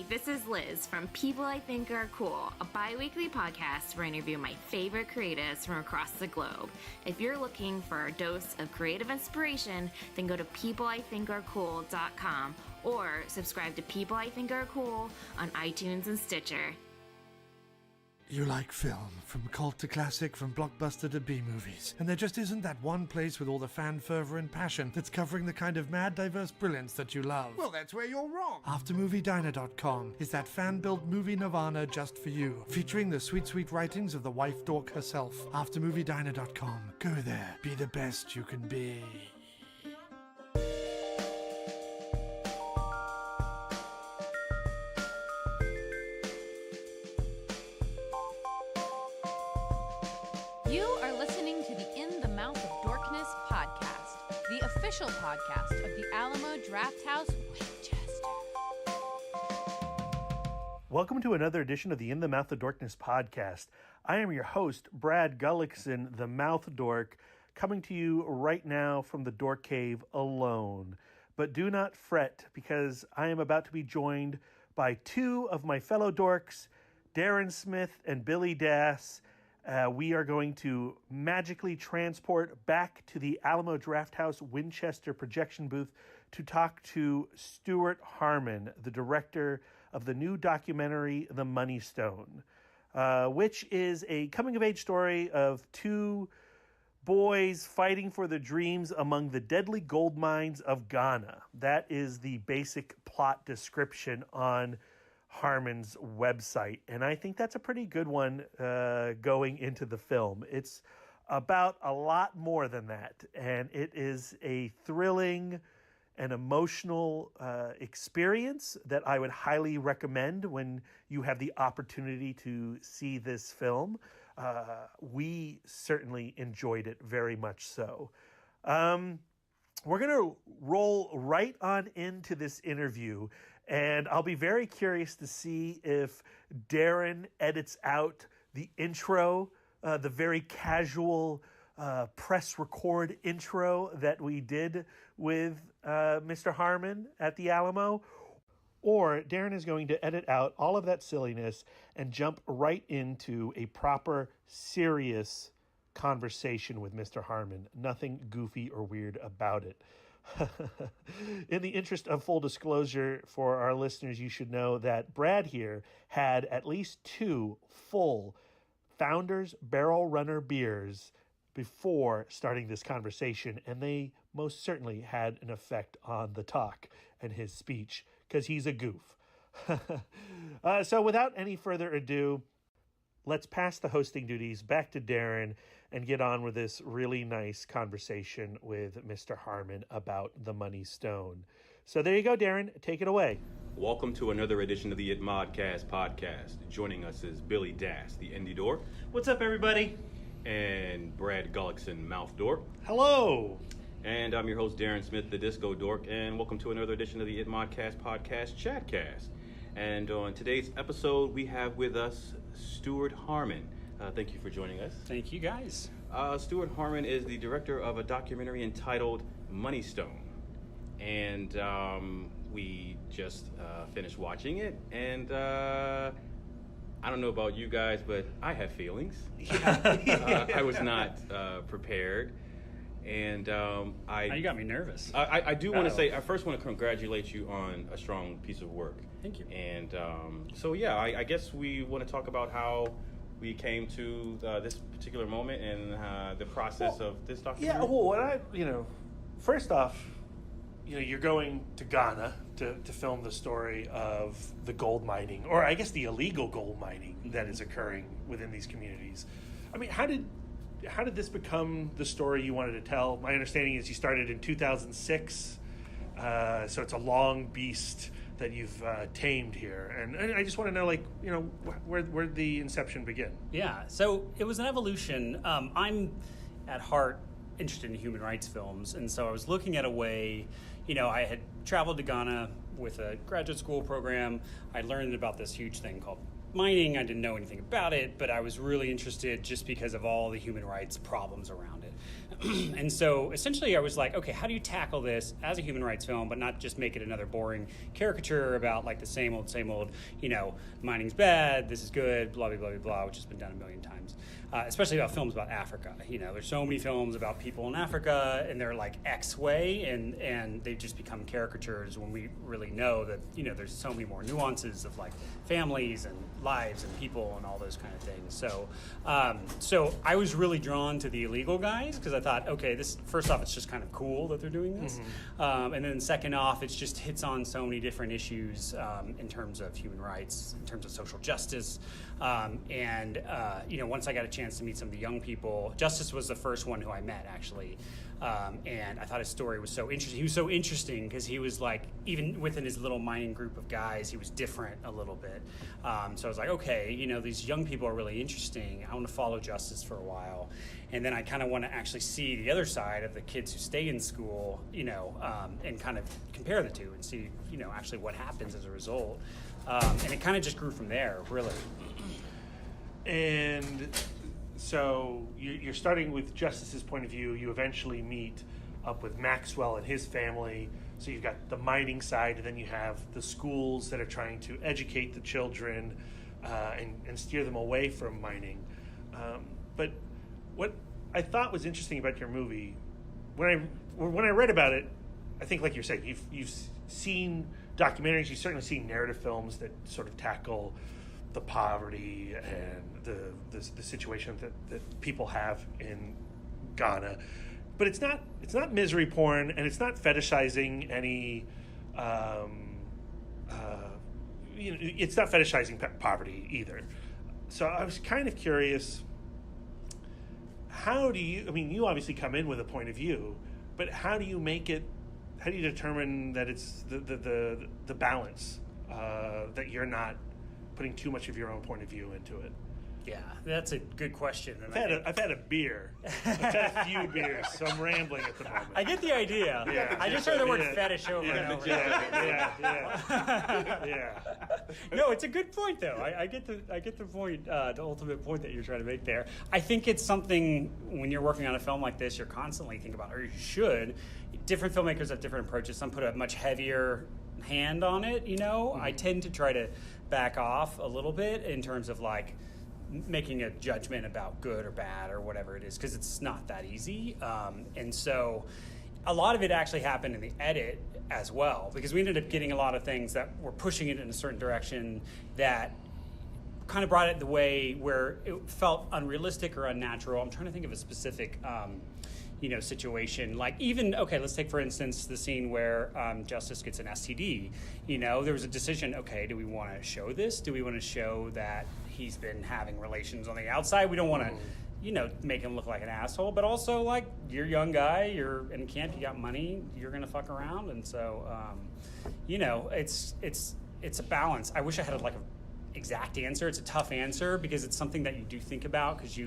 this is Liz from People I Think Are Cool, a bi-weekly podcast where I interview my favorite creatives from across the globe. If you're looking for a dose of creative inspiration, then go to peopleithinkarecool.com or subscribe to People I Think Are Cool on iTunes and Stitcher. You like film, from cult to classic, from blockbuster to B-movies. And there just isn't that one place with all the fan fervor and passion that's covering the kind of mad, diverse brilliance that you love. Well, that's where you're wrong. AfterMovieDiner.com is that fan-built movie nirvana just for you, featuring the sweet, sweet writings of the wife dork herself. AfterMovieDiner.com. Go there. Be the best you can be. You are listening to the In the Mouth of Dorkness podcast, the official podcast of the Alamo Drafthouse, Winchester. Welcome to another edition of the In the Mouth of Dorkness podcast. I am your host, Brad Gullickson, the Mouth Dork, coming to you right now from the Dork Cave alone. But do not fret, because I am about to be joined by two of my fellow dorks, Darren Smith and Billy Dass. We are going to magically transport back to the Alamo Drafthouse Winchester projection booth to talk to Stuart Harmon, the director of the new documentary, The Money Stone, which is a coming-of-age story of two boys fighting for their dreams among the deadly gold mines of Ghana. That is the basic plot description on Harmon's website, and I think that's a pretty good one going into the film. It's about a lot more than that, and it is a thrilling and emotional experience that I would highly recommend when you have the opportunity to see this film. We certainly enjoyed it very much so. We're going to roll right on into this interview, and I'll be very curious to see if Darren edits out the intro, the very casual press record intro that we did with Mr. Harmon at the Alamo, or Darren is going to edit out all of that silliness and jump right into a proper, serious conversation with Mr. Harmon. Nothing goofy or weird about it. In the interest of full disclosure for our listeners, you should know that Brad here had at least 2 full Founders Barrel Runner beers before starting this conversation, and they most certainly had an effect on the talk and his speech, because he's a goof. So without any further ado, let's pass the hosting duties back to Darren and get on with this really nice conversation with Mr. Harmon about the Money Stone. So there you go, Darren. Take it away. Welcome to another edition of the ITMOD podcast. Joining us is Billy Dass, the Indie Dork. What's up, everybody? And Brad Gullickson, Mouth Dork. Hello. And I'm your host, Darren Smith, the Disco Dork. And welcome to another edition of the ITMOD podcast, CHATcast. And on today's episode, we have with us Stuart Harmon. Thank you for joining us. Thank you, guys. Stuart Harmon is the director of a documentary entitled Money Stone. And we just finished watching it. And I don't know about you guys, but I have feelings. I was not prepared. And you got me nervous. I do want to say, I first want to congratulate you on a strong piece of work. Thank you. And I guess we want to talk about how we came to this particular moment and the process of this documentary. Yeah, well, first off, you're going to Ghana to film the story of the gold mining, or I guess the illegal gold mining that is occurring within these communities. I mean, how did this become the story you wanted to tell? My understanding is you started in 2006, so it's a long beast that you've tamed here. And I just want to know, where'd the inception begin? Yeah, so it was an evolution. I'm, at heart, interested in human rights films, and so I was looking at a way, I had traveled to Ghana with a graduate school program. I learned about this huge thing called mining. I didn't know anything about it, but I was really interested just because of all the human rights problems around it. And so essentially I was like, okay, how do you tackle this as a human rights film, but not just make it another boring caricature about like the same old, mining's bad, this is good, blah, blah, blah, blah, blah, which has been done a million times. Especially about films about Africa. There's so many films about people in Africa, and they're like X way, and they just become caricatures when we really know that, there's so many more nuances of like families and lives and people and all those kind of things. So I was really drawn to the illegal guys because I thought, okay, this, first off, it's just kind of cool that they're doing this. Mm-hmm. And then second off, it just hits on so many different issues in terms of human rights, in terms of social justice. Once I got a chance to meet some of the young people, Justice was the first one who I met, actually. And I thought his story was so interesting. He was so interesting because he was like, even within his little mining group of guys, he was different a little bit. So I was like, okay, these young people are really interesting. I want to follow Justice for a while. And then I kind of want to actually see the other side of the kids who stay in school, and kind of compare the two and see, actually what happens as a result. And it kind of just grew from there, really. And so you're starting with Justice's point of view. You eventually meet up with Maxwell and his family. So you've got the mining side, and then you have the schools that are trying to educate the children and steer them away from mining. But what I thought was interesting about your movie, when I read about it, I think like you're saying, you've seen documentaries, you've certainly seen narrative films that sort of tackle the poverty and the situation that people have in Ghana, but it's not misery porn, and it's not fetishizing any. It's not fetishizing poverty either. So I was kind of curious. How do you? I mean, you obviously come in with a point of view, but how do you make it? How do you determine that it's the balance that you're not putting too much of your own point of view into it? Yeah, that's a good question. And I've had a beer. I've had a few beers, so I'm rambling at the moment. I get the idea. Yeah. I just heard the word fetish over and over. Yeah. No, it's a good point, though. I get the point, the ultimate point that you're trying to make there. I think it's something, when you're working on a film like this, you're constantly thinking about, or you should. Different filmmakers have different approaches. Some put a much heavier hand on it, Mm-hmm. I tend to try to back off a little bit in terms of like making a judgment about good or bad or whatever it is, because it's not that easy. And so a lot of it actually happened in the edit as well, because we ended up getting a lot of things that were pushing it in a certain direction that kind of brought it the way where it felt unrealistic or unnatural. I'm trying to think of a specific situation. Like even, okay, let's take for instance the scene where Justice gets an STD. There was a decision, okay, do we want to show this? Do we want to show that he's been having relations on the outside? We don't want to, make him look like an asshole, but also like, you're a young guy, you're in camp, you got money, you're going to fuck around. And so, it's a balance. I wish I had like an exact answer. It's a tough answer because it's something that you do think about, because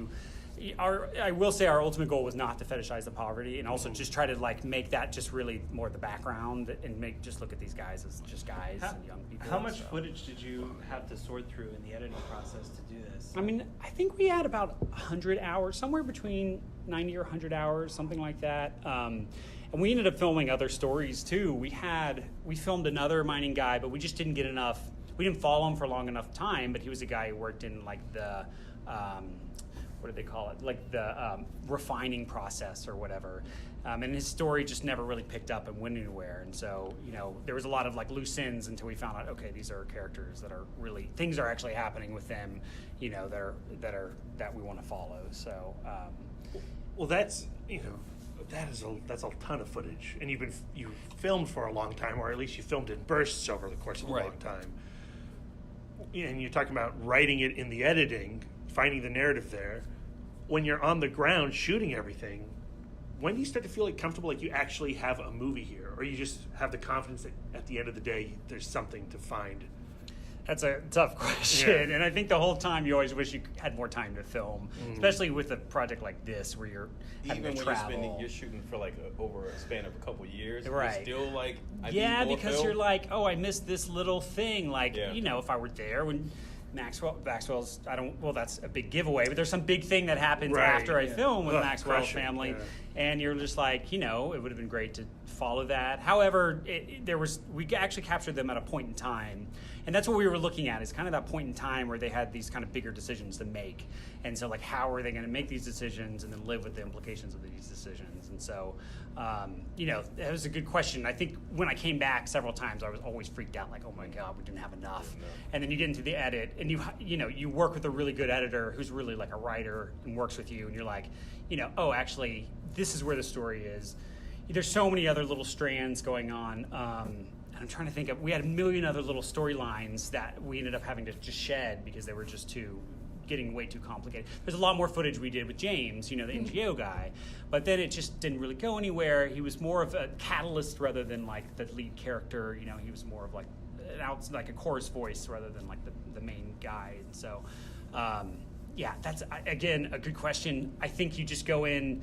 I will say our ultimate goal was not to fetishize the poverty, and also just try to like make that just really more the background, and just look at these guys as just guys and young people. How much footage did you have to sort through in the editing process to do this? I mean, I think we had about 100 hours, somewhere between 90 or 100 hours, something like that. And we ended up filming other stories too. We filmed another mining guy, but we just didn't get enough. We didn't follow him for long enough time, but he was a guy who worked in like the what do they call it? Like the refining process or whatever. And his story just never really picked up and went anywhere. And so, there was a lot of like loose ends until we found out, okay, these are characters that are really, things are actually happening with them, that we want to follow. So, well, that's that's a ton of footage, and you filmed for a long time, or at least you filmed in bursts over the course of a long time. And you're talking about writing it in the editing, finding the narrative there. When you're on the ground shooting everything, when do you start to feel like comfortable, like you actually have a movie here, or you just have the confidence that at the end of the day there's something to find? That's a tough question, and I think the whole time you always wish you had more time to film, especially with a project like this where you're having to travel. You're shooting for like over a span of a couple years, right? You're still like, because you're like, oh, I missed this little thing. Like, if I were there when Maxwell's, that's a big giveaway, but there's some big thing that happens Right, after I film with Maxwell's crushing, family. yeah. And you're just like, it would have been great to follow that. However, we actually captured them at a point in time. And that's what we were looking at, is kind of that point in time where they had these kind of bigger decisions to make. And so, like, how are they going to make these decisions and then live with the implications of these decisions? And so, that was a good question. I think when I came back several times, I was always freaked out, like, oh my God, we didn't have enough. And then you get into the edit, and you work with a really good editor who's really like a writer and works with you, and you're like, oh, actually, this is where the story is. There's so many other little strands going on. I'm trying to think of, we had a million other little storylines that we ended up having to just shed because they were just getting way too complicated. There's a lot more footage we did with James, the NGO guy, but then it just didn't really go anywhere. He was more of a catalyst rather than like the lead character. He was more of like a chorus voice rather than like the main guy. And so, that's again a good question. I think you just go in.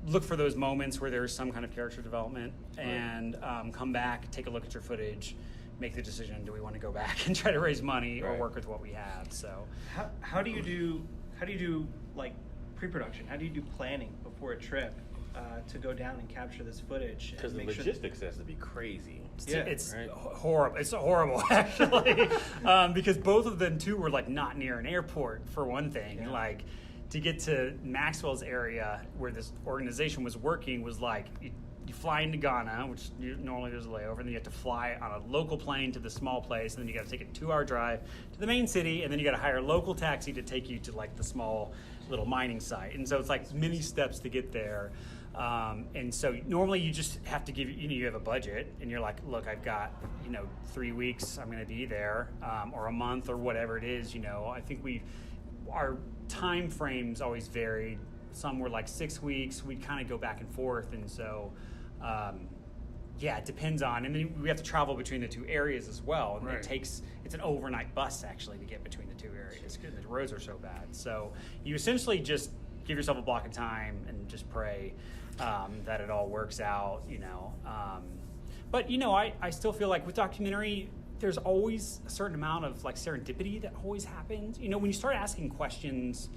Look for those moments where there's some kind of character development, and come back, take a look at your footage, make the decision: do we want to go back and try to raise money or work with what we have? So, how do you do like pre-production? How do you do planning before a trip to go down and capture this footage? Because the logistics has to be crazy. It's right? horrible. It's horrible, actually, because both of them too were like not near an airport for one thing. Yeah. Like, to get to Maxwell's area where this organization was working was like you fly into Ghana, which normally there's a layover, and then you have to fly on a local plane to the small place, and then you got to take a 2-hour drive to the main city, and then you got to hire a local taxi to take you to like the small little mining site. And so it's like many steps to get there. And so normally you just have to you have a budget, and you're like, look, I've got 3 weeks I'm going to be there, or a month or whatever it is. I think our time frames always varied. Some were like 6 weeks. We'd kind of go back and forth, and so it depends on. And then we have to travel between the two areas as well, and it's an overnight bus actually to get between the two areas because the roads are so bad. So you essentially just give yourself a block of time and just pray that it all works out. But I still feel like with documentary, there's always a certain amount of like serendipity that always happens. When you start asking questions,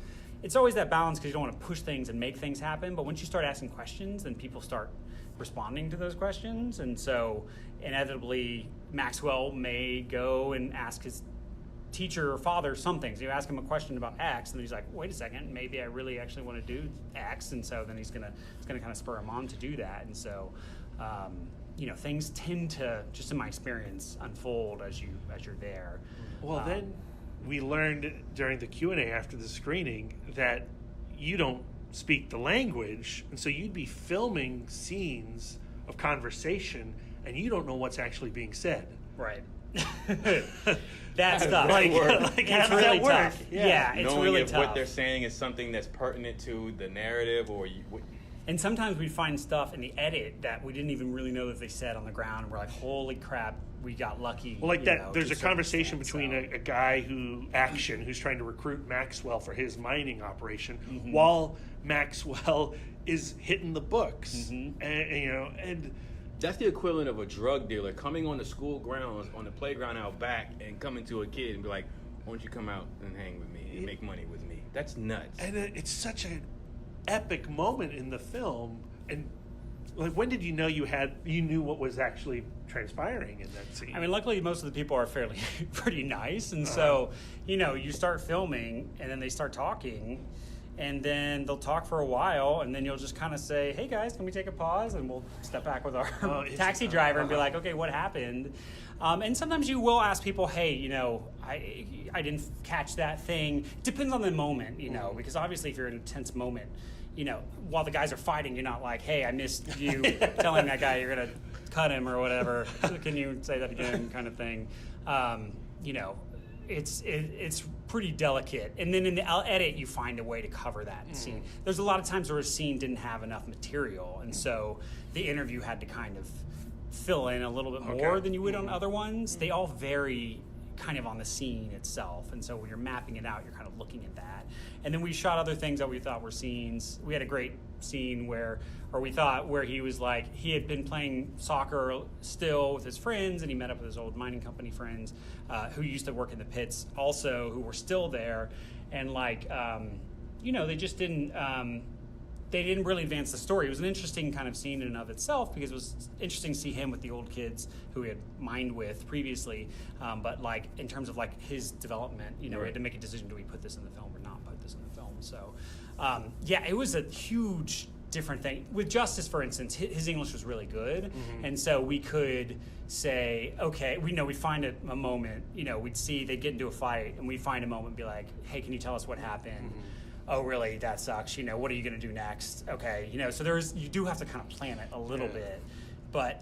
it's always that balance because you don't want to push things and make things happen. But once you start asking questions, then people start responding to those questions. And so inevitably, Maxwell may go and ask his teacher or father something. So you ask him a question about X, and then he's like, wait a second, maybe I really actually want to do X. And so then it's gonna kind of spur him on to do that. And so things tend to, just in my experience, unfold as you're there. Well, then we learned during the Q&A after the screening that you don't speak the language, and so you'd be filming scenes of conversation, and you don't know what's actually being said. Right. That's tough. Like it's how really does that tough. work? Yeah, it's Knowing really if tough. what they're saying is something that's pertinent to the narrative, or And sometimes we find stuff in the edit that we didn't even really know that they said on the ground. And we're like, holy crap, we got lucky. Well, like that, there's a conversation between a guy who's trying to recruit Maxwell for his mining operation, while Maxwell is hitting the books, and that's the equivalent of a drug dealer coming on the school grounds, on the playground out back, and coming to a kid and be like, why don't you come out and hang with me and make money with me? That's nuts. And it's such an epic moment in the film. And like, when did you know you knew what was actually transpiring in that scene? I mean, luckily most of the people are fairly pretty nice, and so you start filming, and then they start talking, and then they'll talk for a while, and then you'll just kind of say, hey guys, can we take a pause? And we'll step back with our taxi driver and be like, okay, what happened? And sometimes you will ask people, hey, I didn't catch that thing. It depends on the moment, because obviously if you're in an intense moment, while the guys are fighting, you're not like, hey, I missed you telling that guy you're going to cut him or whatever. Can you say that again, kind of thing. It's pretty delicate. And then in the edit, you find a way to cover that scene. There's a lot of times where a scene didn't have enough material, and so the interview had to kind of fill in a little bit more than you would on other ones. They all vary kind of on the scene itself, and so when you're mapping it out, you're kind of looking at that. And then we shot other things that we thought were scenes. We had a great scene where he was like, he had been playing soccer still with his friends, and he met up with his old mining company friends who used to work in the pits also, who were still there, and like, they just didn't. They didn't really advance the story. It was an interesting kind of scene in and of itself because it was interesting to see him with the old kids who he had mined with previously. But like in terms of like his development, we had to make a decision: do we put this in the film or not put this in the film? So, it was a huge different thing. With Justice, for instance, his English was really good, and so we could say, okay, we find a moment. We'd see they get into a fight, and we'd find a moment and be like, hey, can you tell us what happened? Oh, really? That sucks. What are you going to do next? Okay. So you do have to kind of plan it a little bit, but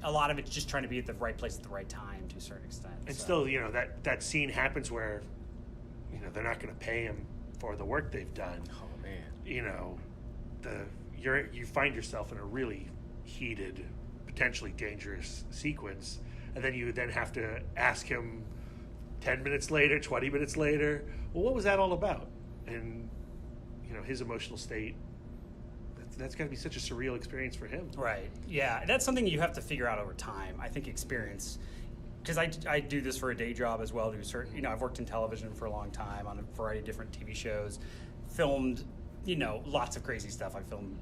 a lot of it's just trying to be at the right place at the right time to a certain extent. And still, that scene happens where, they're not going to pay him for the work they've done. Oh man. You find yourself in a really heated, potentially dangerous sequence, and then you have to ask him 10 minutes later, 20 minutes later, well, what was that all about? And his emotional state, that's got to be such a surreal experience for him. Right. Yeah, that's something you have to figure out over time. I think experience, because I do this for a day job as well. I've worked in television for a long time on a variety of different TV shows, filmed lots of crazy stuff. I filmed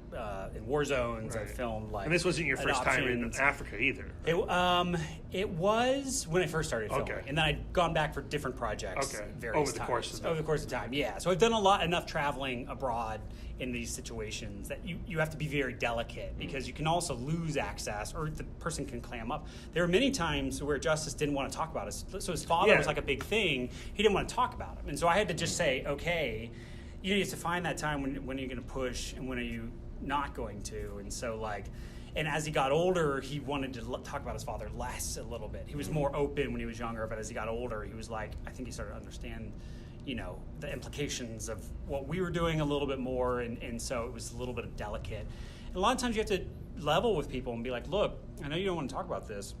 in war zones. Right. I filmed and this wasn't your first time in Africa either. It was when I first started filming, okay. and then I'd gone back for different projects. Okay. Over the course of time. Yeah, so I've done enough traveling abroad in these situations that you have to be very delicate because you can also lose access, or the person can clam up. There were many times where Justice didn't want to talk about it. So his father was like a big thing. He didn't want to talk about him, and so I had to just say, okay. You have to find that time when are you going to push and when are you not going to. And so and as he got older, he wanted to talk about his father less a little bit. He was more open when he was younger, but as he got older, he was like, I think he started to understand, the implications of what we were doing a little bit more. And so it was a little bit of delicate. And a lot of times you have to level with people and be like, look, I know you don't want to talk about this,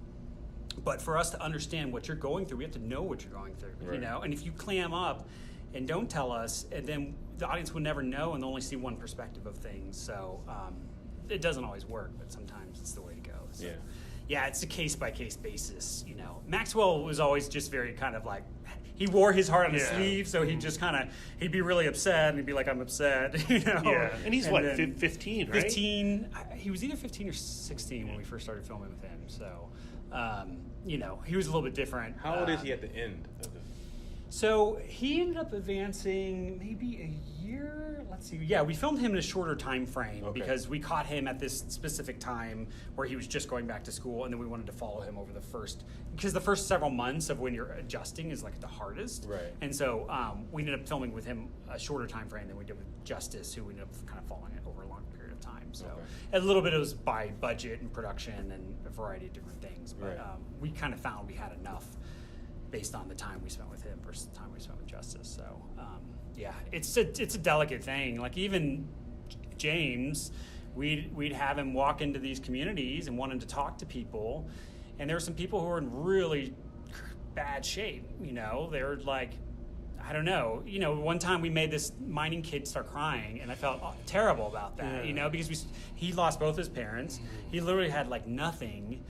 but for us to understand what you're going through, we have to know what you're going through, right. And if you clam up and don't tell us, and then the audience would never know and they'll only see one perspective of things. So it doesn't always work, but sometimes it's the way to go. So, yeah, it's a case-by-case basis, Maxwell was always just very kind of like, he wore his heart on his sleeve, so he'd just kind of, he'd be really upset, and he'd be like, I'm upset, Yeah, and he's 15, right? 15, he was either 15 or 16 when we first started filming with him, so, he was a little bit different. How old is he at the end of the So he ended up advancing maybe a year. Let's see. Yeah, we filmed him in a shorter time frame because we caught him at this specific time where he was just going back to school, and then we wanted to follow him over the first several months of when you're adjusting is like the hardest. Right. And so we ended up filming with him a shorter time frame than we did with Justice, who we ended up kind of following it over a long period of time. So a little bit it was by budget and production and a variety of different things, but we kind of found we had enough based on the time we spent with him versus the time we spent with Justice. So, it's a delicate thing. Like even James, we'd have him walk into these communities and wanting to talk to people, and there were some people who were in really bad shape. They're like, I don't know. One time we made this mining kid start crying, and I felt terrible about that. Because he lost both his parents. He literally had like nothing.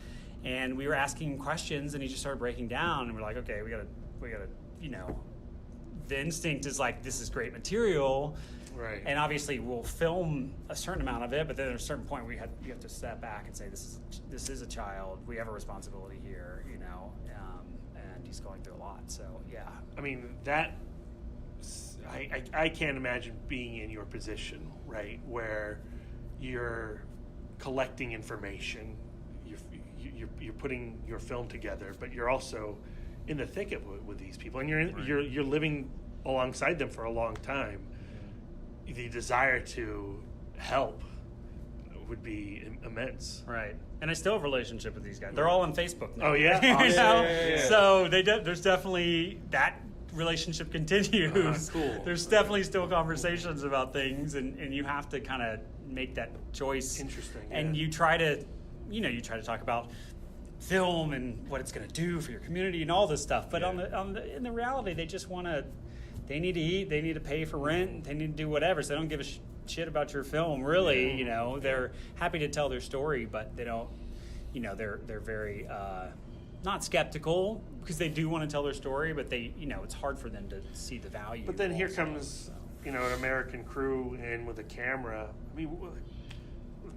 And we were asking him questions, and he just started breaking down. And we're like, okay, we gotta, the instinct is like, this is great material, right? And obviously, we'll film a certain amount of it, but then at a certain point, you have to step back and say, this is a child. We have a responsibility here, and he's going through a lot. So yeah, I mean I can't imagine being in your position, right, where you're collecting information. You're putting your film together, but you're also in the thick of it with these people, and you're living alongside them for a long time. The desire to help would be immense, right? And I still have a relationship with these guys. They're all on Facebook now. Oh yeah, yeah. So there's definitely that relationship continues. Cool. There's definitely still conversations about things, and you have to kind of make that choice. Interesting. And you try to talk about film and what it's going to do for your community and all this stuff. But in the reality, they just want to. They need to eat. They need to pay for rent. They need to do whatever. So they don't give a shit about your film, really. You know, they're happy to tell their story, but they don't, you know, they're very not skeptical, because they do want to tell their story, but they, you know, it's hard for them to see the value. But then here also, comes, you know, an American crew in with a camera. I mean,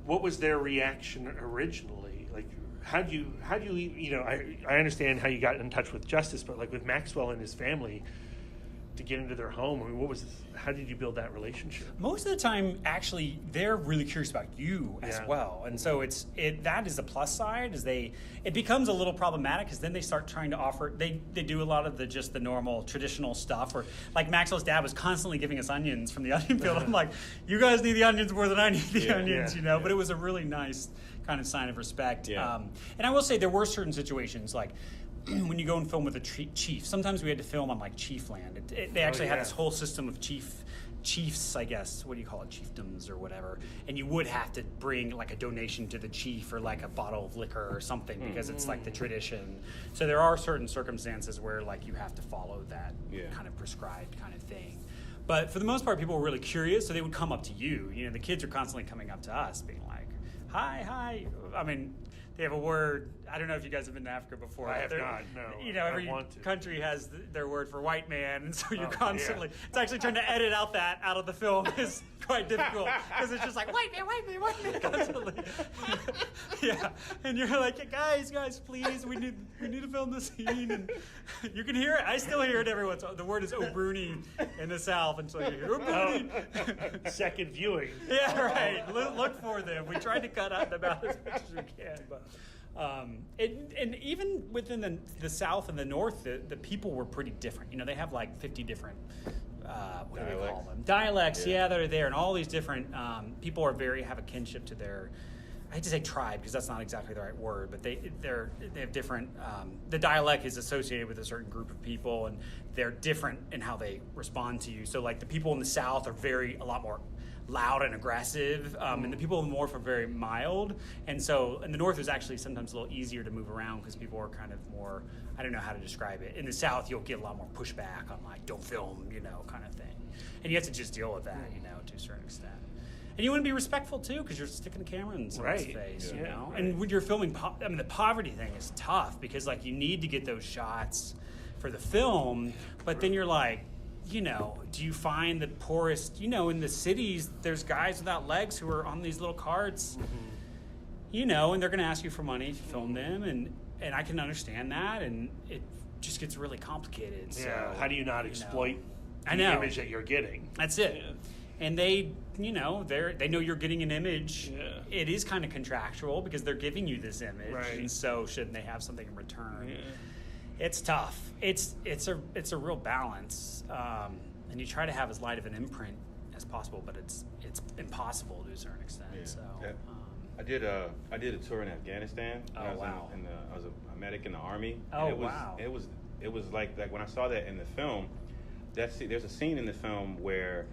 what was their reaction originally? Like, how do you, you know, I understand how you got in touch with Justice, but like with Maxwell and his family, to get into their home, I mean, how did you build that relationship? Most of the time, actually, they're really curious about you as well, and so that is the plus side. It becomes a little problematic, because then they start trying to offer. They do a lot of the normal traditional stuff, or like Maxwell's dad was constantly giving us onions from the onion field. I'm like, you guys need the onions more than I need the onions, you know. But it was a really nice kind of sign of respect. Yeah. And I will say there were certain situations like, when you go and film with a chief, sometimes we had to film on like chief land. They actually had this whole system of chiefs, I guess. What do you call it? Chiefdoms or whatever. And you would have to bring like a donation to the chief, or like a bottle of liquor or something, because it's like the tradition. So there are certain circumstances where like you have to follow that kind of prescribed kind of thing. But for the most part, people were really curious, so they would come up to you. You know, the kids are constantly coming up to us being like, hi. I mean, they have a word. I don't know if you guys have been to Africa before. I have not, no. You know, every country has their word for white man, and so you're constantly... Yeah. It's actually trying to edit out of the film is quite difficult, because it's just like, white man, constantly. Yeah, and you're like, guys, please, we need to film the scene, and you can hear it. I still hear it every once in a while. The word is Obruni in the South, and so you hear Obruni. Second viewing. Yeah, right. Look for them. We tried to cut out about as much as we can, but... and even within the South and the North, the people were pretty different. You know, they have like 50 different, what do they call them? Dialects, that are there, and all these different people have a kinship to their, I hate to say tribe, because that's not exactly the right word, but they have different, the dialect is associated with a certain group of people, and they're different in how they respond to you. So like the people in the South are a lot more loud and aggressive, and the people in the North are very mild. And so in the North, it's actually sometimes a little easier to move around, because people are kind of more, I don't know how to describe it. In the South, you'll get a lot more pushback on like, don't film, you know, kind of thing. And you have to just deal with that, you know, to a certain extent. And you want to be respectful too, because you're sticking the camera in someone's face, you know. Right. And when you're filming, the poverty thing is tough, because like you need to get those shots for the film, but then you're like, you know, do you find the poorest, you know, in the cities, there's guys without legs who are on these little carts, you know, and they're going to ask you for money if you film them, and I can understand that, and it just gets really complicated. Yeah. So, how do you not exploit the image that you're getting? That's it. Yeah. And they, you know, they know you're getting an image. Yeah. It is kind of contractual, because they're giving you this image, and so shouldn't they have something in return? Yeah. It's tough. It's a real balance, and you try to have as light of an imprint as possible, but it's impossible to a certain extent. Yeah. So I did a tour in Afghanistan. Oh, wow! I was a medic in the Army. Oh, and wow! It was like when I saw that in the film. There's a scene in the film where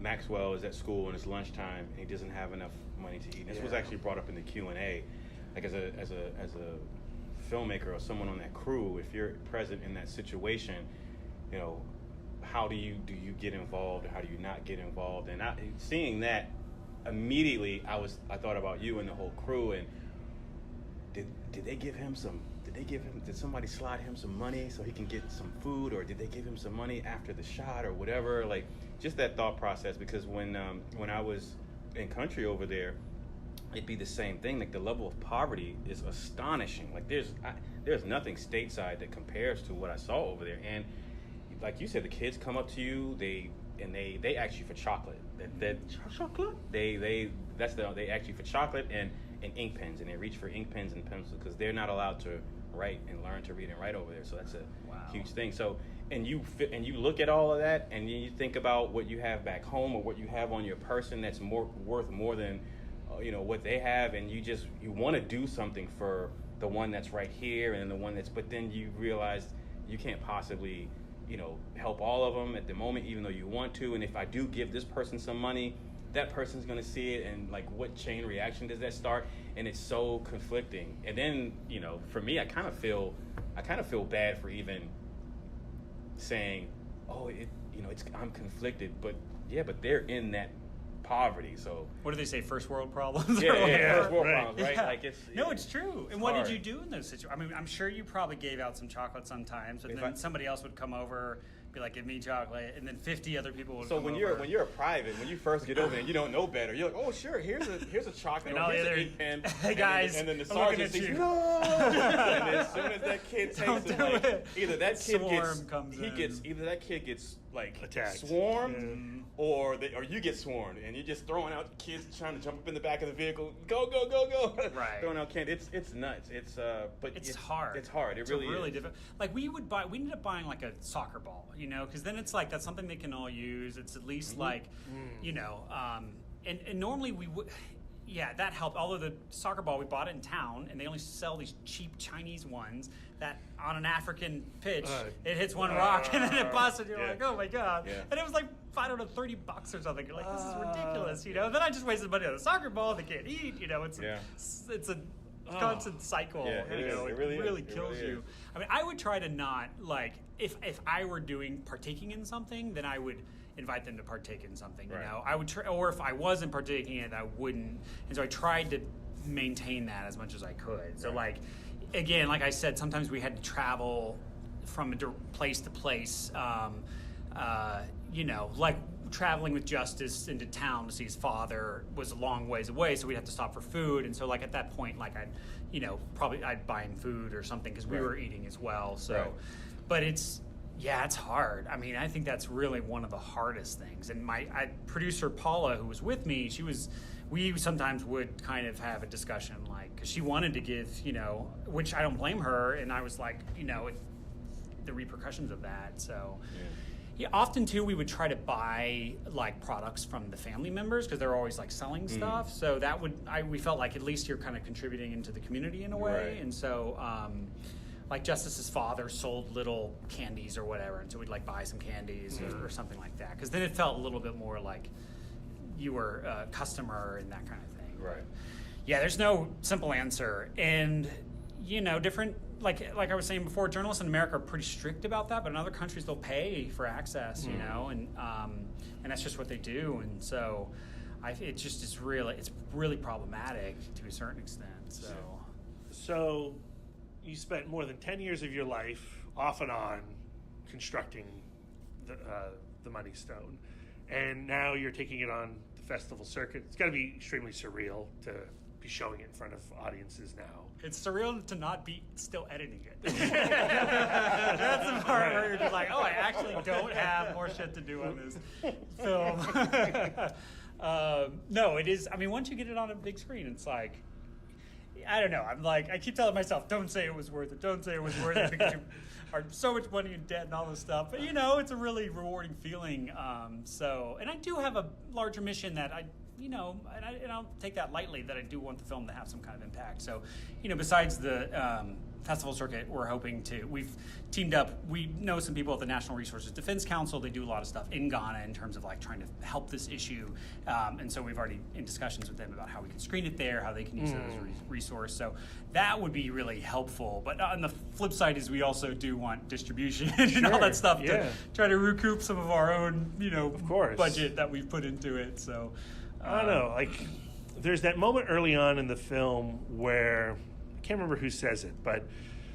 Maxwell is at school and it's lunchtime and he doesn't have enough money to eat. This was actually brought up in the Q&A, like as a filmmaker or someone on that crew, if you're present in that situation, you know, how do you get involved, or how do you not get involved? And seeing that, immediately I thought about you and the whole crew, and did somebody slide him some money so he can get some food, or did they give him some money after the shot or whatever? Like, just that thought process, because when I was in country over there, it'd be the same thing. Like, the level of poverty is astonishing. Like, there's nothing stateside that compares to what I saw over there. And like you said, the kids come up to you, they ask you for chocolate. Chocolate? They ask you for chocolate and ink pens, and they reach for ink pens and pencils, because they're not allowed to write and learn to read and write over there. So that's a huge thing. So and you look at all of that, and you think about what you have back home, or what you have on your person that's worth more than you know, what they have, and you want to do something for the one that's right here and the one but then you realize you can't possibly, you know, help all of them at the moment, even though you want to. And if I do give this person some money, that person's going to see it, and like, what chain reaction does that start? And it's so conflicting. And then, you know, for me, I kind of feel bad for even saying, oh, I'm conflicted, but they're in that poverty. So what do they say? First world problems. first world problems, right? Yeah. Like it's no, it's true. And it's what hard. did you do in those situations? I mean, I'm sure you probably gave out some chocolate sometimes, but then somebody else would come over, be like, "Give me chocolate," and then 50 other people would. So come when over. you're a private, when you first get over there and you don't know better, you're like, "Oh, sure, here's a chocolate, or here's an ink pen." Hey guys, and then the I'm looking sergeant at says, you. "No!" And as soon as that kid Don't takes it, do like, it. either that kid Swarm comes in. either that kid gets like Attacked. swarmed, or you get swarmed, and you're just throwing out kids trying to jump up in the back of the vehicle. Go, go, go, go! Right. Throwing out candy. It's nuts. But it's hard. It's hard. It's really really is. difficult. Like we ended up buying like a soccer ball, you know, because then it's like that's something they can all use. It's at least like, you know, and normally we would. Yeah, that helped. Although the soccer ball, we bought it in town, and they only sell these cheap Chinese ones that on an African pitch, it hits one rock and then it busts, and you're like, oh my God. Yeah. And it was like, I don't know, $30 or something. You're like, this is ridiculous, you know? Then I just wasted money on the soccer ball. They can't eat, you know? It's a constant cycle. Yeah, you know? it really is. kills It really you. is. I mean, I would try to not, like, if I were partaking in something, then I would invite them to partake in something, you Right. know? I would or if I wasn't partaking in it, I wouldn't. And so I tried to maintain that as much as I could. So, like, again, like I said, sometimes we had to travel from place to place, you know, like traveling with Justice into town to see his father was a long ways away, so we'd have to stop for food. And so, like, at that point, like, I'd buy him food or something because we were eating as well. So, but it's hard. I mean, I think that's really one of the hardest things. And my producer Paula, who was with me, we sometimes would kind of have a discussion, like, because she wanted to give, you know, which I don't blame her, and I was like, you know, the repercussions of that. So, yeah, often too, we would try to buy like products from the family members because they're always like selling stuff. So that we felt like at least you're kind of contributing into the community in a way. Right. And so, like Justice's father sold little candies or whatever, and so we'd like buy some candies or something like that, because then it felt a little bit more like you were a customer and that kind of thing. Right. Yeah, there's no simple answer, and you know, different. Like I was saying before, journalists in America are pretty strict about that, but in other countries they'll pay for access, you know, and that's just what they do, and so it's really problematic to a certain extent. So you spent more than 10 years of your life off and on constructing the Money Stone, and now you're taking it on the festival circuit. It's got to be extremely surreal to be showing it in front of audiences now. It's surreal to not be still editing it. That's the part where you're just like, oh, I actually don't have more shit to do on this film. No, it is. I mean, once you get it on a big screen, it's like, I don't know. I'm like, I keep telling myself, don't say it was worth it. Don't say it was worth it because you are so much money in debt and all this stuff. But, you know, it's a really rewarding feeling. And I do have a larger mission that I don't take that lightly, that I do want the film to have some kind of impact. So, you know, besides the festival circuit, we've teamed up. We know some people at the National Resources Defense Council. They do a lot of stuff in Ghana in terms of like trying to help this issue. And so we've already in discussions with them about how we can screen it there, how they can use it as a resource. So that would be really helpful. But on the flip side is we also do want distribution and all that stuff to try to recoup some of our own, you know, of course, budget that we've put into it. So I don't know, like there's that moment early on in the film where I can't remember who says it, but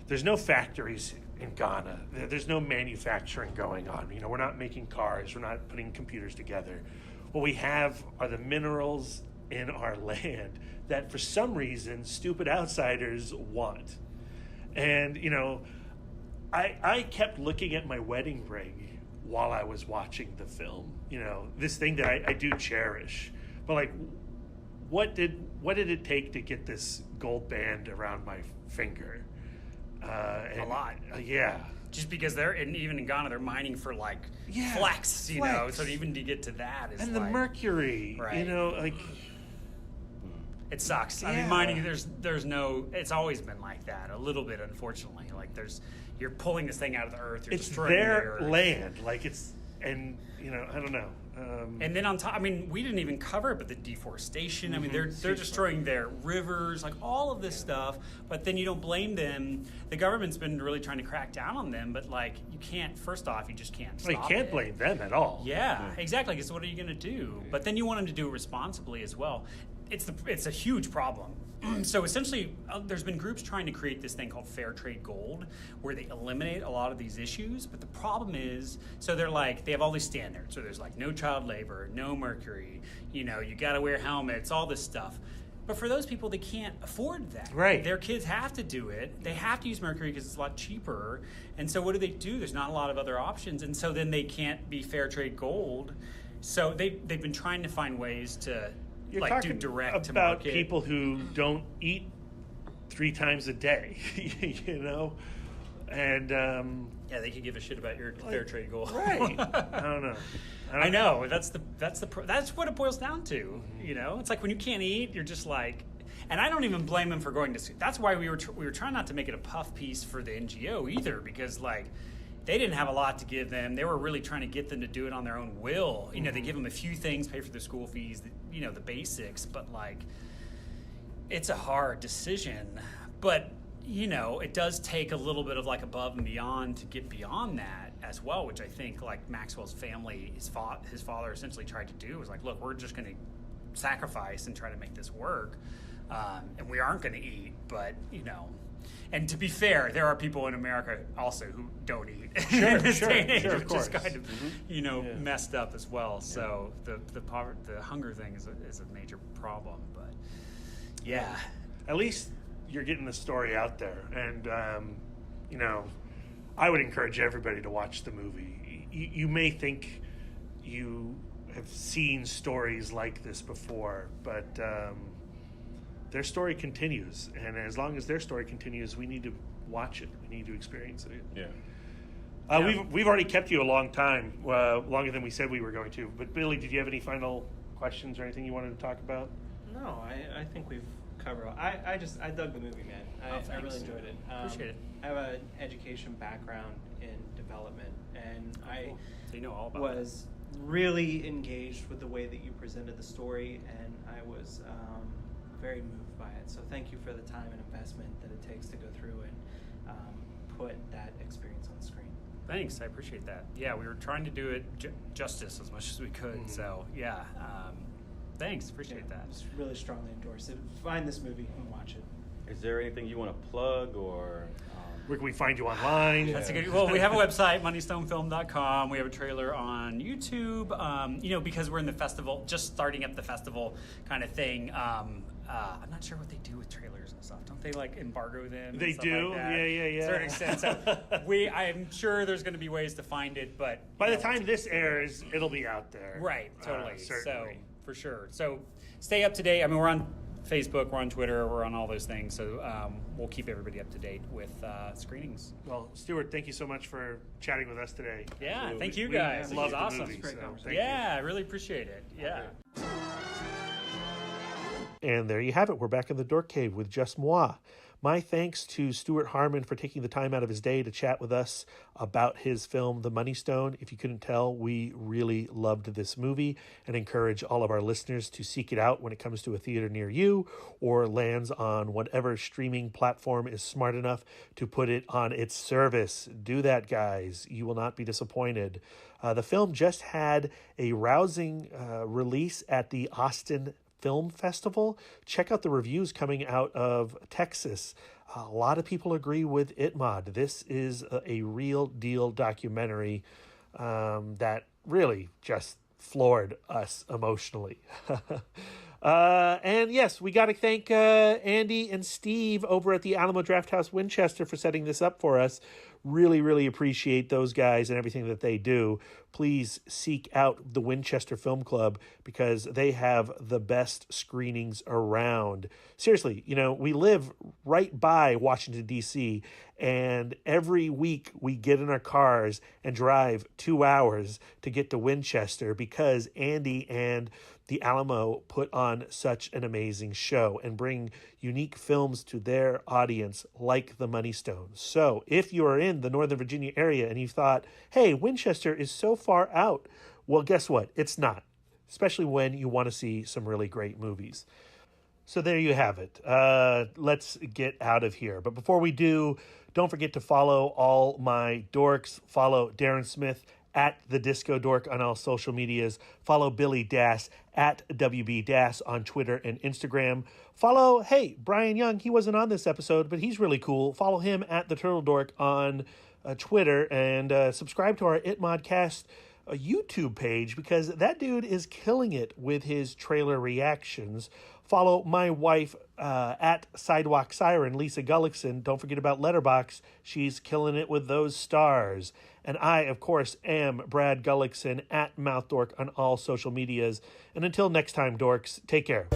there's no factories in Ghana. There's no manufacturing going on. You know, we're not making cars. We're not putting computers together. What we have are the minerals in our land that for some reason stupid outsiders want. And, you know, I kept looking at my wedding ring while I was watching the film. You know, this thing that I do cherish. But like, what did it take to get this gold band around my finger? A lot. Yeah. Just because even in Ghana, they're mining for like flex, you know. So even to get to that is and the mercury, right. You know, like it sucks. I mean, mining. There's no. It's always been like that. A little bit, unfortunately. Like you're pulling this thing out of the earth. You're it's destroying their the earth. land. Like and I don't know. And then on top, I mean, we didn't even cover it, but the deforestation. I mean, they're destroying their rivers, like all of this stuff. But then you don't blame them. The government's been really trying to crack down on them, but like you can't. First off, you just can't stop you can't blame them at all. Yeah, exactly. Because what are you going to do? But then you want them to do it responsibly as well. It's a huge problem. So essentially, there's been groups trying to create this thing called Fair Trade Gold, where they eliminate a lot of these issues. But the problem is, so they have all these standards. So there's like no child labor, no mercury, you got to wear helmets, all this stuff. But for those people, they can't afford that. Right. Their kids have to do it. They have to use mercury because it's a lot cheaper. And so what do? There's not a lot of other options. And so then they can't be Fair Trade Gold. So they've been trying to find ways to You're do talking direct to about market. people who don't eat 3 times a day, and yeah, they could give a shit about your fair trade goal. Right. I don't know. I know. That's what it boils down to. It's like when you can't eat, you're just like, and I don't even blame them for going to. That's why we were trying not to make it a puff piece for the NGO either, because like they didn't have a lot to give them. They were really trying to get them to do it on their own will. They give them a few things, pay for their school fees, the basics, but like it's a hard decision. But it does take a little bit of like above and beyond to get beyond that as well, which I think like Maxwell's family, his father essentially tried to do was like, look, we're just going to sacrifice and try to make this work, and we aren't going to eat, but And to be fair, there are people in America also who don't eat in this day and age, which is kind of messed up as well. Yeah. So the hunger thing is a major problem. But yeah, at least you're getting the story out there, and I would encourage everybody to watch the movie. You may think you have seen stories like this before, but their story continues, and as long as their story continues, we need to watch it. We need to experience it. Yeah. We've already kept you a long time, longer than we said we were going to. But Billy, did you have any final questions or anything you wanted to talk about? No, I think we've covered. I dug the movie, man. I really enjoyed it. Appreciate it. I have an education background in development, and cool. So you know all about was really engaged with the way that you presented the story, and I was very moved by it. So thank you for the time and investment that it takes to go through and put that experience on the screen. Thanks, I appreciate that. Yeah, we were trying to do it justice as much as we could. Mm-hmm. So yeah, thanks, appreciate that. Just really strongly endorse it. Find this movie and watch it. Is there anything you want to plug or? Where can we find you online? That's a good. Well, we have a website, moneystonefilm.com. We have a trailer on YouTube. Because we're in the festival, just starting up the festival kind of thing. I'm not sure what they do with trailers and stuff. Don't they like embargo them? They do. Like that? Yeah. To a certain extent. So I'm sure there's going to be ways to find it, but by the time this airs, it'll be out there. Right. Totally. So for sure. So stay up to date. I mean, we're on Facebook, we're on Twitter, we're on all those things. So we'll keep everybody up to date with screenings. Well, Stuart, thank you so much for chatting with us today. Yeah, Absolutely. Thank you guys. We love the awesome. Movie, so I really appreciate it. Yeah. Okay. And there you have it. We're back in the Dork Cave with Just Moi. My thanks to Stuart Harmon for taking the time out of his day to chat with us about his film, The Money Stone. If you couldn't tell, we really loved this movie and encourage all of our listeners to seek it out when it comes to a theater near you or lands on whatever streaming platform is smart enough to put it on its service. Do that, guys. You will not be disappointed. The film just had a rousing release at the Austin Film Festival. Check out the reviews coming out of Texas. A lot of people agree with ITMOD. This is a real deal documentary that really just floored us emotionally. And yes, we got to thank Andy and Steve over at the Alamo Drafthouse Winchester for setting this up for us. Really, really appreciate those guys and everything that they do. Please seek out the Winchester Film Club because they have the best screenings around. Seriously, we live right by Washington, D.C., and every week we get in our cars and drive 2 hours to get to Winchester because Andy and the Alamo put on such an amazing show and bring unique films to their audience like The Money Stone. So if you are in the Northern Virginia area and you thought, hey, Winchester is so far out, well, guess what? It's not, especially when you want to see some really great movies. So there you have it. Let's get out of here. But before we do, don't forget to follow all my dorks. Follow Darren Smith at The Disco Dork on all social medias. Follow Billy Dass at WB Dass on Twitter and Instagram. Follow, hey, Brian Young. He wasn't on this episode, but he's really cool. Follow him at The Turtle Dork on Twitter, and subscribe to our ITMODcast YouTube page, because that dude is killing it with his trailer reactions. Follow my wife at Sidewalk Siren, Lisa Gullickson. Don't forget about Letterboxd. She's killing it with those stars. And I, of course, am Brad Gullickson at Mouth Dork on all social medias. And until next time, dorks, take care.